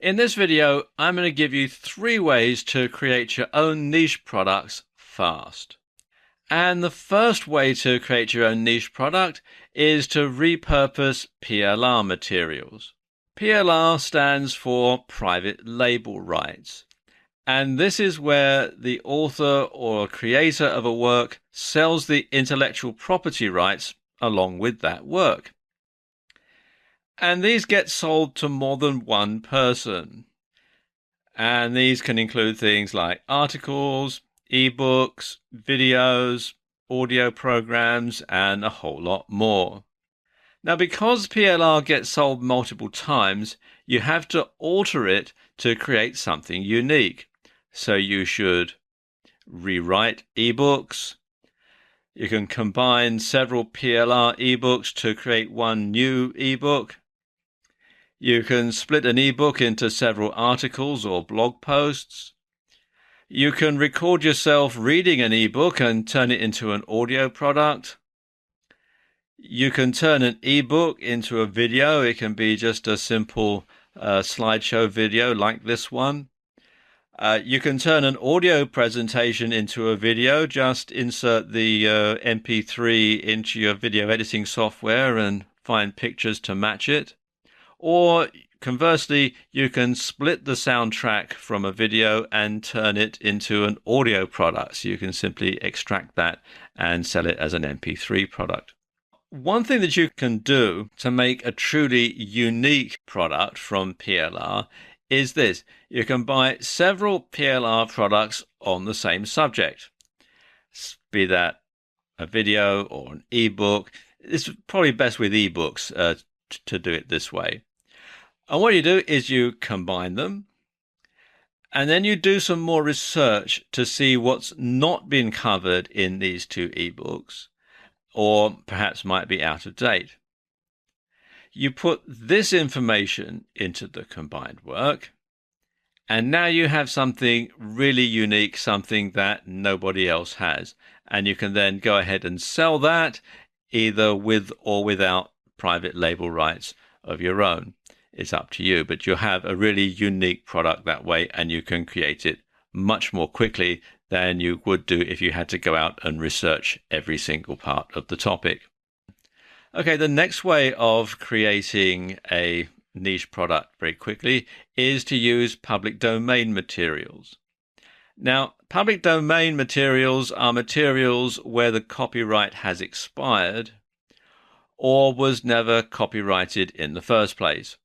In this video, I'm going to give you 3 ways to create your own niche products fast. And the first way to create your own niche product is to repurpose PLR materials. PLR stands for private label rights. And this is where the author or creator of a work sells the intellectual property rights along with that work. And these get sold to more than one person. And these can include things like articles, ebooks, videos, audio programs, and a whole lot more. Now, because PLR gets sold multiple times, you have to alter it to create something unique. So you should rewrite ebooks. You can combine several PLR ebooks to create one new ebook. You can split an ebook into several articles or blog posts. You can record yourself reading an ebook and turn it into an audio product. You can turn an ebook into a video. It can be just a simple slideshow video like this one. You can turn an audio presentation into a video. Just insert the MP3 into your video editing software and find pictures to match it. Or conversely, you can split the soundtrack from a video and turn it into an audio product. So you can simply extract that and sell it as an MP3 product. One thing that you can do to make a truly unique product from PLR is this. You can buy several PLR products on the same subject, be that a video or an ebook. It's probably best with ebooks to do it this way. And what you do is you combine them, and then you do some more research to see what's not been covered in these 2 ebooks, or perhaps might be out of date. You put this information into the combined work, and now you have something really unique, something that nobody else has. And you can then go ahead and sell that either with or without private label rights of your own. It's up to you, but you'll have a really unique product that way, and you can create it much more quickly than you would do if you had to go out and research every single part of the topic. Okay, the next way of creating a niche product very quickly is to use public domain materials. Now, public domain materials are materials where the copyright has expired or was never copyrighted in the first place.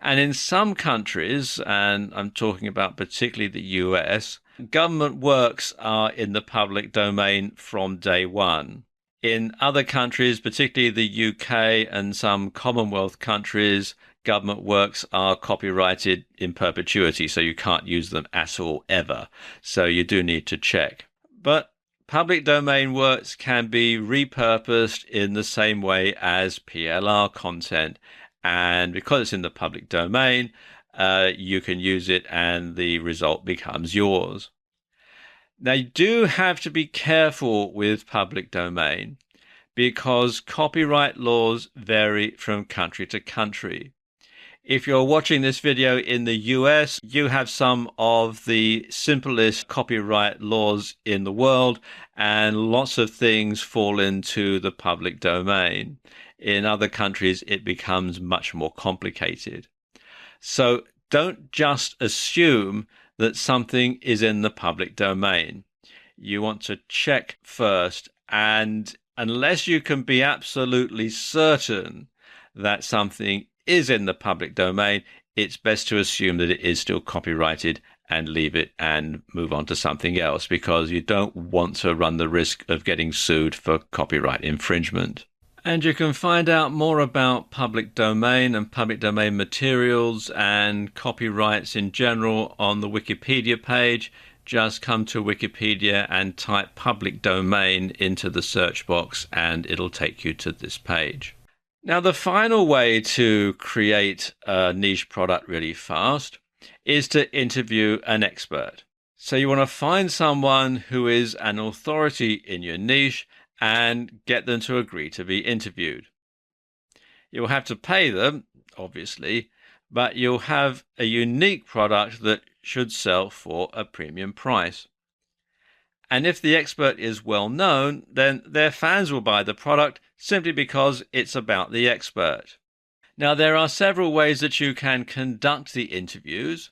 And in some countries, and I'm talking about particularly the US, government works are in the public domain from day one. In other countries, particularly the UK and some Commonwealth countries, government works are copyrighted in perpetuity, so you can't use them at all ever. So you do need to check. But public domain works can be repurposed in the same way as PLR content. And because it's in the public domain, you can use it and the result becomes yours. Now, you do have to be careful with public domain because copyright laws vary from country to country. If you're watching this video in the US, you have some of the simplest copyright laws in the world, and lots of things fall into the public domain. In other countries, it becomes much more complicated. So don't just assume that something is in the public domain. You want to check first, and unless you can be absolutely certain that something is in the public domain, it's best to assume that it is still copyrighted and leave it and move on to something else, because you don't want to run the risk of getting sued for copyright infringement. And you can find out more about public domain and public domain materials and copyrights in general on the Wikipedia page. Just come to Wikipedia and type public domain into the search box and it'll take you to this page. Now, the final way to create a niche product really fast is to interview an expert. So you want to find someone who is an authority in your niche and get them to agree to be interviewed. You'll have to pay them, obviously, but you'll have a unique product that should sell for a premium price. And if the expert is well known, then their fans will buy the product simply because it's about the expert. Now, there are several ways that you can conduct the interviews.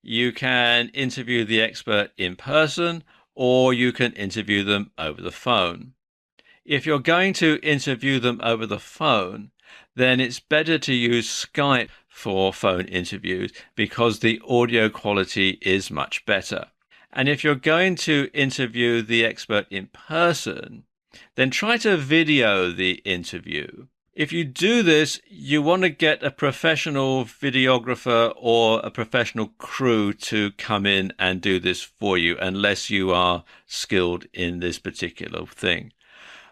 You can interview the expert in person, or you can interview them over the phone. If you're going to interview them over the phone, then it's better to use Skype for phone interviews because the audio quality is much better. And if you're going to interview the expert in person, then try to video the interview. If you do this, you want to get a professional videographer or a professional crew to come in and do this for you, unless you are skilled in this particular thing.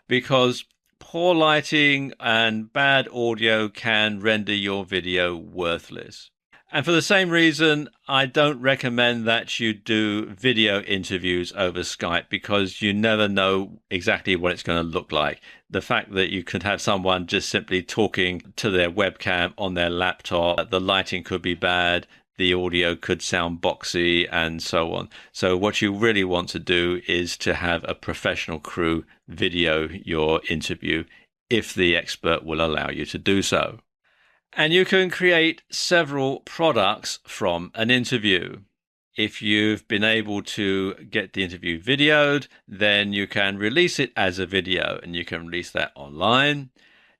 Because poor lighting and bad audio can render your video worthless. And for the same reason, I don't recommend that you do video interviews over Skype, because you never know exactly what it's going to look like. The fact that you could have someone just simply talking to their webcam on their laptop, the lighting could be bad, the audio could sound boxy, and so on. So what you really want to do is to have a professional crew video your interview if the expert will allow you to do so. And you can create several products from an interview. If you've been able to get the interview videoed, then you can release it as a video, and you can release that online.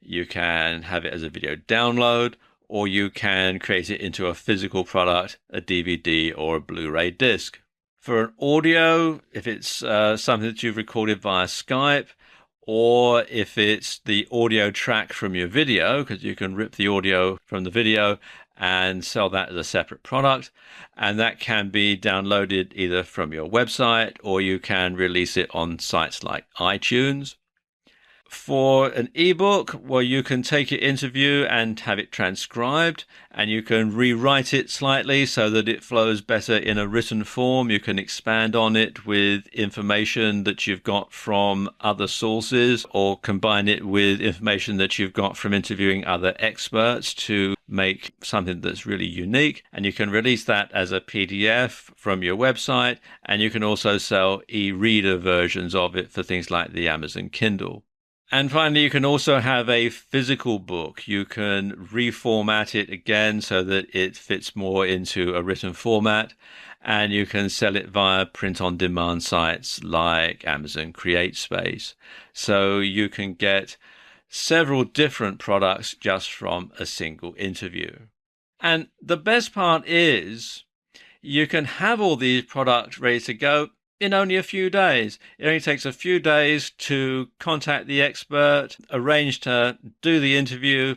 You can have it as a video download, or you can create it into a physical product, a DVD or a Blu-ray disc. For an audio, if it's something that you've recorded via Skype, or if it's the audio track from your video, because you can rip the audio from the video and sell that as a separate product, and that can be downloaded either from your website, or you can release it on sites like iTunes. For an ebook, well, you can take your interview and have it transcribed, and you can rewrite it slightly so that it flows better in a written form. You can expand on it with information that you've got from other sources, or combine it with information that you've got from interviewing other experts to make something that's really unique. And you can release that as a PDF from your website, and you can also sell e-reader versions of it for things like the Amazon Kindle. And finally, you can also have a physical book. You can reformat it again so that it fits more into a written format, and you can sell it via print-on-demand sites like Amazon CreateSpace. So you can get several different products just from a single interview. And the best part is you can have all these products ready to go in only a few days. It only takes a few days to contact the expert, arrange to do the interview,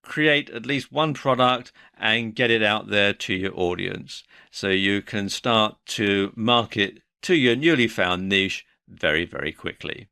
create at least one product, and get it out there to your audience. So you can start to market to your newly found niche very, very quickly.